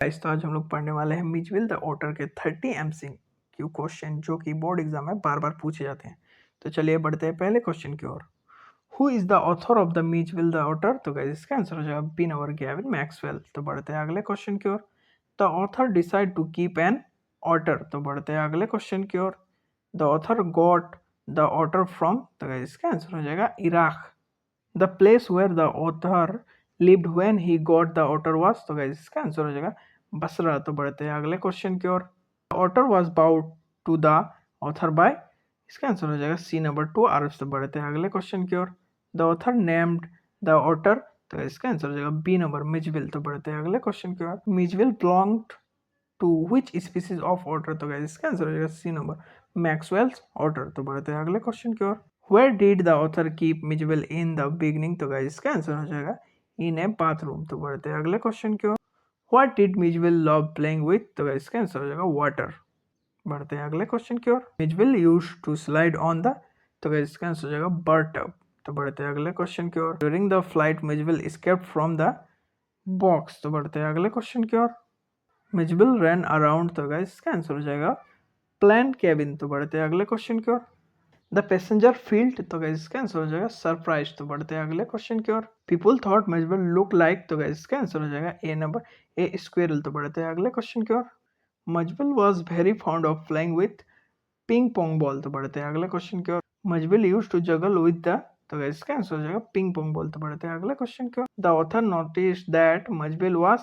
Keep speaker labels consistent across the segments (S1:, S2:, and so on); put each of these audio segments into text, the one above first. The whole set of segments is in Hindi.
S1: गाइस तो आज हम लोग पढ़ने वाले हैं मिचविल द ऑटर के 30 एमसीक्यू क्वेश्चन जो कि बोर्ड एग्जाम में बार बार पूछे जाते हैं। तो चलिए बढ़ते हैं पहले क्वेश्चन की ओर। Who is the author of the Mijbil the otter? तो गाइस इसका आंसर हो जाएगा बी नंबर गैविन मैक्सवेल। तो बढ़ते हैं अगले क्वेश्चन की ओर। The author decide to keep an otter. तो बढ़ते हैं अगले क्वेश्चन की ओर। The author got the otter from. तो गाइस इसका आंसर हो जाएगा Iraq. The place where the author lived when he got the otter was. तो गाइस इसका आंसर हो जाएगा बसरा। तो बढ़ते हैं अगले क्वेश्चन की ओर। The otter was bound to the author by. इसका आंसर हो जाएगा सी नंबर 2 आर्ब्स। तो बढ़ते हैं अगले क्वेश्चन की ओर। The author named the otter. तो इसका आंसर हो जाएगा बी नंबर मिचविल। तो बढ़ते हैं अगले क्वेश्चन की ओर। Mijbil belonged to which species of otter? तो गाइस इसका आंसर हो जाएगा सी नंबर मैक्सवेल्स ऑटर। तो बढ़ते हैं अगले क्वेश्चन की ओर। Where did the author keep Mitchell in the beginning? तो गाइस इसका आंसर हो जाएगा इन ए बाथरूम। तो बढ़ते हैं अगले क्वेश्चन की ओर। What did Mitchell love playing with? तो गाइस इसका आंसर हो जाएगा वाटर। बढ़ते हैं अगले क्वेश्चन की ओर। Mitchell used to slide on the। तो गाइस इसका आंसर हो जाएगा bathtub। तो बढ़ते हैं अगले क्वेश्चन की ओर। During the flight Mitchell escaped from the box। तो बढ़ते हैं अगले क्वेश्चन की ओर। Mitchell ran around। तो गाइस इसका आंसर हो जाएगा प्लेन केबिन। तो बढ़ते हैं अगले क्वेश्चन की ओर। The passenger felt. तो गाइस इसका आंसर हो जाएगा सरप्राइज। तो बढ़ते हैं अगले क्वेश्चन की ओर। People thought Mijbil look like. तो गाइस इसका आंसर हो जाएगा ए नंबर ए स्क्वेरल। तो बढ़ते हैं अगले क्वेश्चन की ओर। Mijbil was very found of playing with ping pong ball. तो बढ़ते हैं अगले क्वेश्चन की ओर। Mijbil used to juggle with the. तो गाइस इसका आंसर हो जाएगा पिंग पोंग बॉल। तो बढ़ते हैं अगले क्वेश्चन की ओर। The author noticed that Mijbil was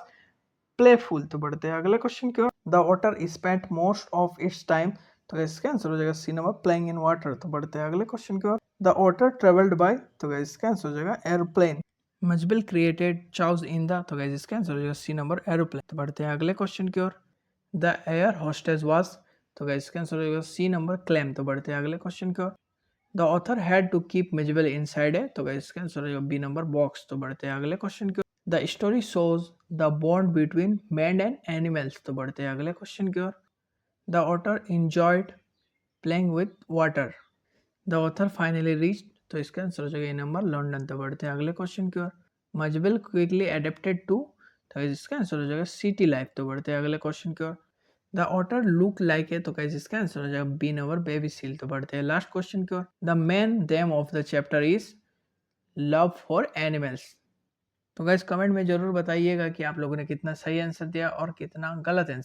S1: playful. तो बढ़ते हैं अगले क्वेश्चन की ओर। The otter spent most of its time. तो इसका आंसर हो जाएगा C number playing in water. तो बढ़ते हैं अगले क्वेश्चन की ओर। The otter travelled by. तो इसका आंसर हो जाएगा aeroplane. Mijbil created chaos in the. तो इसका आंसर हो जाएगा सी नंबर एरोप्लेन। तो बढ़ते हैं अगले क्वेश्चन की ओर। The air hostess was. तो इसका आंसर हो जाएगा सी नंबर क्लेम। तो बढ़ते हैं अगले क्वेश्चन की ओर। The author had to keep Mijbil inside है। तो इसका आंसर हो जाएगा बी नंबर बॉक्स। तो बढ़ते हैं अगले क्वेश्चन की ओर। The story shows the bond between man and animals. तो बढ़ते हैं अगले क्वेश्चन की ओर। The otter enjoyed playing with water. The author finally reached। तो इसका आंसर हो जाएगा नंबर लंदन। तो बढ़ते हैं अगले क्वेश्चन की ओर। मजबिल क्विकली अडेप्टेड टू। तो इसका आंसर हो जाएगा सिटी लाइफ। तो बढ़ते हैं अगले क्वेश्चन की ओर। द ऑटर लुक लाइक है। तो इसका आंसर हो जाएगा बी नंबर बेबी सील। तो बढ़ते हैं लास्ट क्वेश्चन की ओर। The main theme of the chapter is love for animals. तो गाइस कमेंट में जरूर बताइएगा कि आप लोगों ने कितना सही आंसर दिया और कितना गलत आंसर।